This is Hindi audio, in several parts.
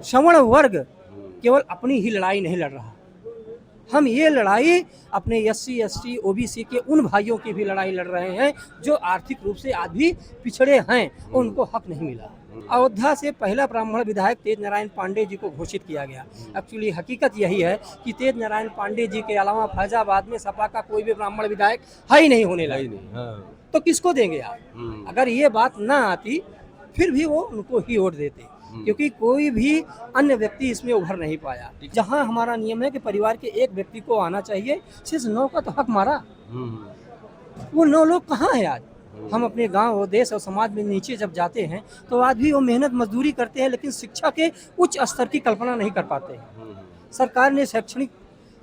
सवर्ण वर्ग केवल अपनी ही लड़ाई नहीं लड़ रहा, हम ये लड़ाई अपने एससी एसटी ओबीसी के उन भाइयों की भी लड़ाई लड़ रहे हैं जो आर्थिक रूप से आज भी पिछड़े हैं और उनको हक नहीं मिला। अयोध्या से पहला ब्राह्मण विधायक तेज नारायण पांडे जी को घोषित किया गया। एक्चुअली हकीकत यही है कि तेज नारायण पांडे जी के अलावा फैजाबाद में सपा का कोई भी ब्राह्मण विधायक है ही नहीं होने लगा। तो किसको देंगे आप? अगर ये बात ना आती फिर भी वो उनको ही वोट देते, क्योंकि कोई भी अन्य व्यक्ति इसमें उभर नहीं पाया। जहां हमारा नियम है कि परिवार के एक व्यक्ति को आना चाहिए, सिर्फ 9 का तो हक मारा, वो 9 लोग कहाँ हैं आज? हम अपने गांव और देश और समाज में नीचे जब जाते हैं तो आज भी वो मेहनत मजदूरी करते हैं, लेकिन शिक्षा के उच्च स्तर की कल्पना नहीं कर पाते हैं। सरकार ने शैक्षणिक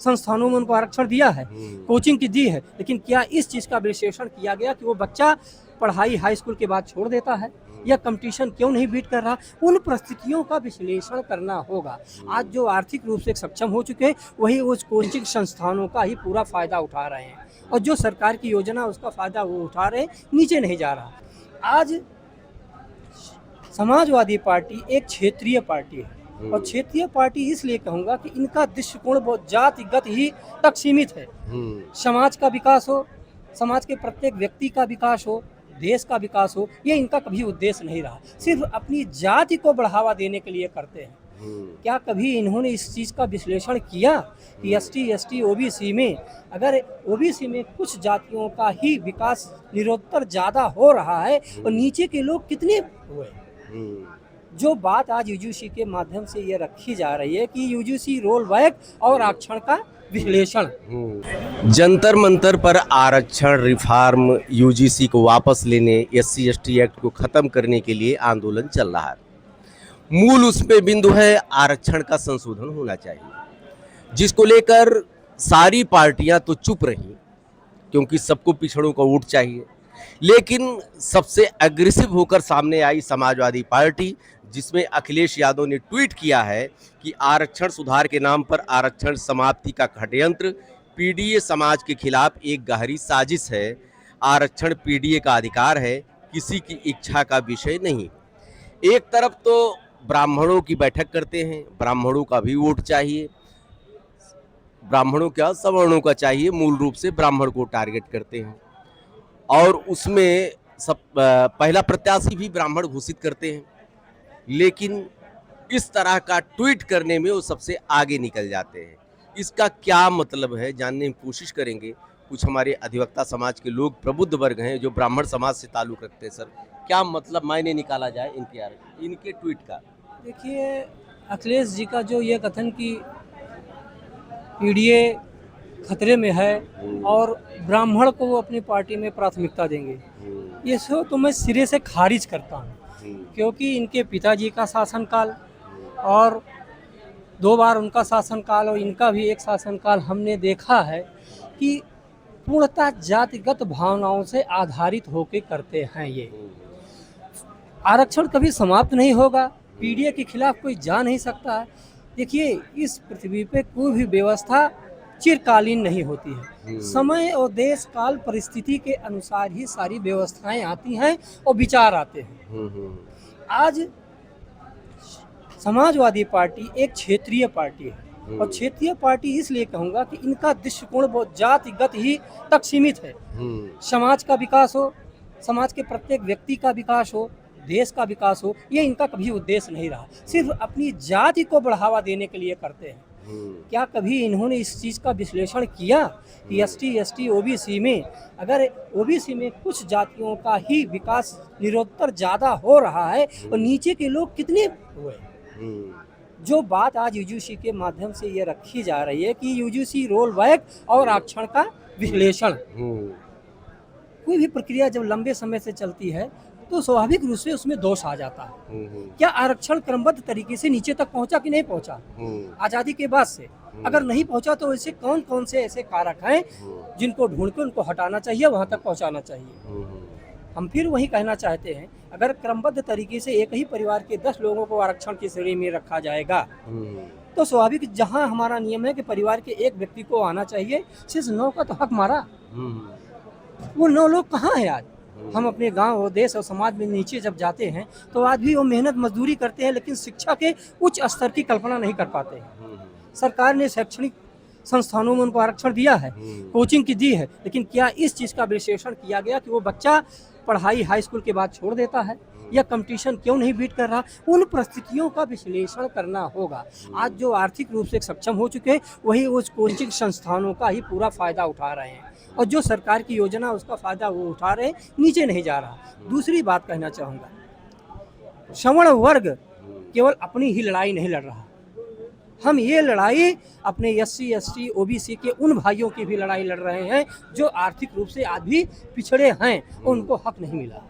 संस्थानों में उनको आरक्षण दिया है, कोचिंग की दी है, लेकिन क्या इस चीज़ का विश्लेषण किया गया कि वो बच्चा पढ़ाई हाई स्कूल के बाद छोड़ देता है या कंपटीशन क्यों नहीं बीट कर रहा? उन परिस्थितियों का विश्लेषण करना होगा। आज जो आर्थिक रूप से सक्षम हो चुके हैं वही उस कोचिंग संस्थानों का ही पूरा फायदा उठा रहे हैं, और जो सरकार की योजना उसका फायदा वो उठा रहे हैं, नीचे नहीं जा रहा। आज समाजवादी पार्टी एक क्षेत्रीय पार्टी है, और क्षेत्रीय पार्टी इसलिए कहूँगा कि इनका दृष्टिकोण बहुत जातिगत ही तक सीमित है। समाज का विकास हो, समाज के प्रत्येक व्यक्ति का विकास हो, देश का विकास हो, ये इनका कभी उद्देश्य नहीं रहा। सिर्फ अपनी जाति को बढ़ावा देने के लिए करते हैं। क्या कभी इन्होंने इस चीज़ का विश्लेषण किया कि एसटी एसटी ओबीसी में, अगर ओबीसी में कुछ जातियों का ही विकास निरंतर ज़्यादा हो रहा है और नीचे के लोग कितने हुए? जो बात आज यूजीसी के माध्यम से ये रखी जा रही है कि यूजीसी रोल बैक और आरक्षण का विश्लेषण, जंतर मंतर पर आरक्षण रिफॉर्म, यूजीसी को वापस लेने, एससी एसटी एक्ट को खत्म करने के लिए आंदोलन चल रहा है। मूल उसमें बिंदु है आरक्षण का संशोधन होना चाहिए, जिसको लेकर सारी पार्टियां तो चुप रही क्योंकि सबको पिछड़ों का वोट चाहिए, लेकिन सबसे अग्रेसिव होकर सामने आई समाजवादी पार्टी, जिसमें अखिलेश यादव ने ट्वीट किया है कि आरक्षण सुधार के नाम पर आरक्षण समाप्ति का षड्यंत्र पीडीए समाज के खिलाफ एक गहरी साजिश है। आरक्षण पीडीए का अधिकार है, किसी की इच्छा का विषय नहीं। एक तरफ तो ब्राह्मणों की बैठक करते हैं, ब्राह्मणों का भी वोट चाहिए, ब्राह्मणों क्या सवर्णों का चाहिए, मूल रूप से ब्राह्मण को टारगेट करते हैं, और उसमें सब पहला प्रत्याशी भी ब्राह्मण घोषित करते हैं। लेकिन इस तरह का ट्वीट करने में वो सबसे आगे निकल जाते हैं। इसका क्या मतलब है जानने की कोशिश करेंगे। कुछ हमारे अधिवक्ता समाज के लोग, प्रबुद्ध वर्ग हैं जो ब्राह्मण समाज से ताल्लुक़ रखते हैं। सर, क्या मतलब मायने निकाला जाए इनके ट्वीट का? देखिए, अखिलेश जी का जो ये कथन कि पीडीए खतरे में है और ब्राह्मण को वो अपनी पार्टी में प्राथमिकता देंगे, ये सो तो मैं सिरे से खारिज करता हूँ, क्योंकि इनके पिताजी का शासनकाल और 2 बार उनका शासनकाल और इनका भी एक शासनकाल हमने देखा है कि पूर्णतः जातिगत भावनाओं से आधारित होकर करते हैं। ये आरक्षण कभी समाप्त नहीं होगा, पीडीए के खिलाफ कोई जा नहीं सकता है। देखिए, इस पृथ्वी पे कोई भी व्यवस्था चिरकालीन नहीं होती है। समय और देश काल परिस्थिति के अनुसार ही सारी व्यवस्थाएं आती हैं और विचार आते हैं। आज समाजवादी पार्टी एक क्षेत्रीय पार्टी है, और क्षेत्रीय पार्टी इसलिए कहूँगा कि इनका दृष्टिकोण बहुत जातिगत ही तक सीमित है। समाज का विकास हो, समाज के प्रत्येक व्यक्ति का विकास हो, देश का विकास हो, ये इनका कभी उद्देश्य नहीं रहा। सिर्फ अपनी जाति को बढ़ावा देने के लिए करते हैं। क्या कभी इन्होंने इस चीज़ का विश्लेषण किया कि एसटी एसटी ओबीसी में, अगर ओबीसी में कुछ जातियों का ही विकास निरंतर ज़्यादा हो रहा है और नीचे के लोग कितने हुए? जो बात आज यूजीसी के माध्यम से ये रखी जा रही है कि यूजीसी रोल बैक और आरक्षण का विश्लेषण, कोई भी प्रक्रिया जब लंबे समय से चलती है तो स्वाभाविक रूप से उसमें दोष आ जाता है। क्या आरक्षण क्रमबद्ध तरीके से नीचे तक पहुंचा कि नहीं पहुंचा? आज़ादी के बाद से अगर नहीं पहुंचा तो ऐसे कौन कौन से ऐसे कारक हैं जिनको ढूंढ के उनको हटाना चाहिए, वहां तक पहुंचाना चाहिए? हम फिर वही कहना चाहते हैं, अगर क्रमबद्ध तरीके से एक ही परिवार के 10 लोगों को आरक्षण की श्रेणी में रखा जाएगा तो स्वाभाविक, जहां हमारा नियम है कि परिवार के एक व्यक्ति को आना चाहिए, सिर्फ 9 का तो हक मारा, वो 9 लोग कहाँ हैं आज? हम अपने गांव और देश और समाज में नीचे जब जाते हैं तो आज भी वो मेहनत मजदूरी करते हैं, लेकिन शिक्षा के उच्च स्तर की कल्पना नहीं कर पाते हैं। सरकार ने शैक्षणिक संस्थानों में उनको आरक्षण दिया है, कोचिंग की दी है, लेकिन क्या इस चीज़ का विश्लेषण किया गया कि वो बच्चा पढ़ाई हाई स्कूल के बाद छोड़ देता है या कंपटीशन क्यों नहीं बीट कर रहा? उन परिस्थितियों का विश्लेषण करना होगा। आज जो आर्थिक रूप से सक्षम हो चुके हैं वही उस कोचिंग संस्थानों का ही पूरा फ़ायदा उठा रहे हैं, और जो सरकार की योजना उसका फ़ायदा वो उठा रहे हैं, नीचे नहीं जा रहा। दूसरी बात कहना चाहूँगा, श्रवण वर्ग केवल अपनी ही लड़ाई नहीं लड़ रहा, हम ये लड़ाई अपने SC ST OBC के उन भाइयों की भी लड़ाई लड़ रहे हैं जो आर्थिक रूप से आज भी पिछड़े हैं और उनको हक नहीं मिला।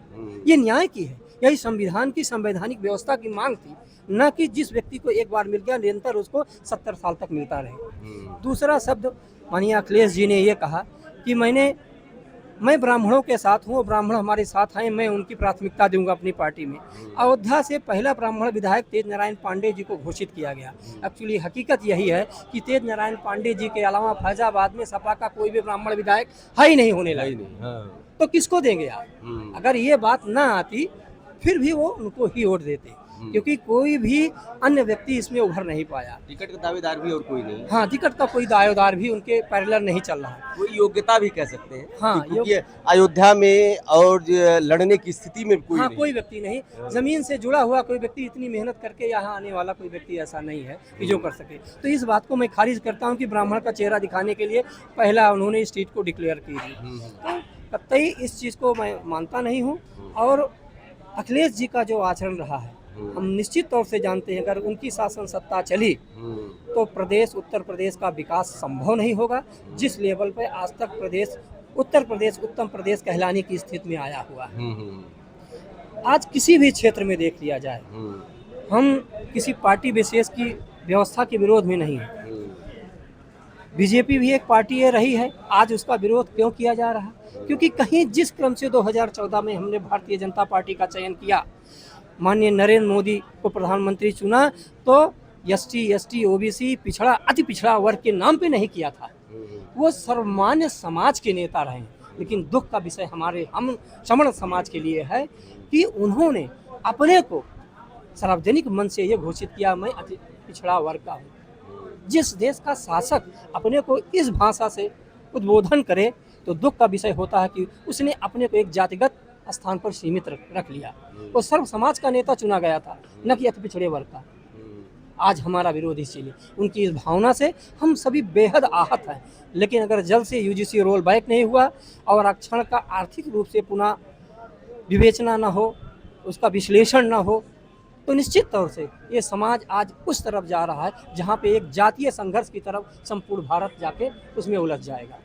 ये न्याय की है, यही संविधान की संवैधानिक व्यवस्था की मांग थी, न कि जिस व्यक्ति को एक बार मिल गया निरंतर उसको 70 साल तक मिलता रहे। दूसरा शब्द माननीय अखिलेश जी ने ये कहा कि मैं ब्राह्मणों के साथ हूँ, ब्राह्मण हमारे साथ हैं, मैं उनकी प्राथमिकता दूंगा अपनी पार्टी में। अयोध्या से पहला ब्राह्मण विधायक तेज नारायण पांडे जी को घोषित किया गया। एक्चुअली हकीकत यही है कि तेज नारायण पांडे जी के अलावा फैजाबाद में सपा का कोई भी ब्राह्मण विधायक है ही नहीं होने लगा। तो किसको देंगे आप? अगर ये बात ना आती फिर भी वो उनको ही वोट देते, क्योंकि कोई भी अन्य व्यक्ति इसमें उभर नहीं पाया। टिकट का दावेदार भी और कोई नहीं। हाँ, टिकट का कोई दावेदार भी उनके पैरेलल नहीं चल रहा है। कोई योग्यता भी कह सकते हैं। हाँ, क्योंकि अयोध्या में और लड़ने की स्थिति में कोई हाँ, नहीं। कोई व्यक्ति नहीं, जमीन से जुड़ा हुआ कोई व्यक्ति, इतनी मेहनत करके यहाँ आने वाला कोई व्यक्ति ऐसा नहीं है कि जो कर सके। तो इस बात को मैं खारिज करता हूँ कि ब्राह्मण का चेहरा दिखाने के लिए पहला उन्होंने इस चीज़ को डिक्लेयर की थी। तो कतई इस चीज़ को मैं मानता नहीं हूँ। और अखिलेश जी का जो आचरण रहा है, हम निश्चित तौर से जानते हैं अगर उनकी शासन सत्ता चली तो उत्तर प्रदेश का विकास संभव नहीं होगा, जिस लेवल पे आज तक उत्तर प्रदेश उत्तम प्रदेश कहलाने की स्थिति में आया हुआ है। आज किसी भी क्षेत्र में देख लिया जाए, हम किसी पार्टी विशेष की व्यवस्था के विरोध में नहीं है। बीजेपी भी एक पार्टी रही है, आज उसका विरोध क्यों किया जा रहा? क्योंकि कहीं जिस क्रम से 2014 में हमने भारतीय जनता पार्टी का चयन किया, माननीय नरेंद्र मोदी को प्रधानमंत्री चुना, तो ST ST OBC पिछड़ा अति पिछड़ा वर्ग के नाम पे नहीं किया था, वो सर्वमान्य समाज के नेता रहे। लेकिन दुख का विषय हम श्रमण समाज के लिए है कि उन्होंने अपने को सार्वजनिक मंच से ये घोषित किया, मैं अति पिछड़ा वर्ग का हूँ। जिस देश का शासक अपने को इस भाषा से उद्बोधन करे तो दुख का विषय होता है कि उसने अपने को एक जातिगत स्थान पर सीमित रख लिया। वो सर्व समाज का नेता चुना गया था, न कि अति पिछड़े वर्ग का। आज हमारा विरोध इसीलिए, उनकी इस भावना से हम सभी बेहद आहत हैं। लेकिन अगर जल्द से UGC रोल बैक नहीं हुआ और आरक्षण का आर्थिक रूप से पुनः विवेचना न हो, उसका विश्लेषण न हो, तो निश्चित तौर से ये समाज आज उस तरफ जा रहा है जहाँ पे एक जातीय संघर्ष की तरफ संपूर्ण भारत जाके उसमें उलझ जाएगा।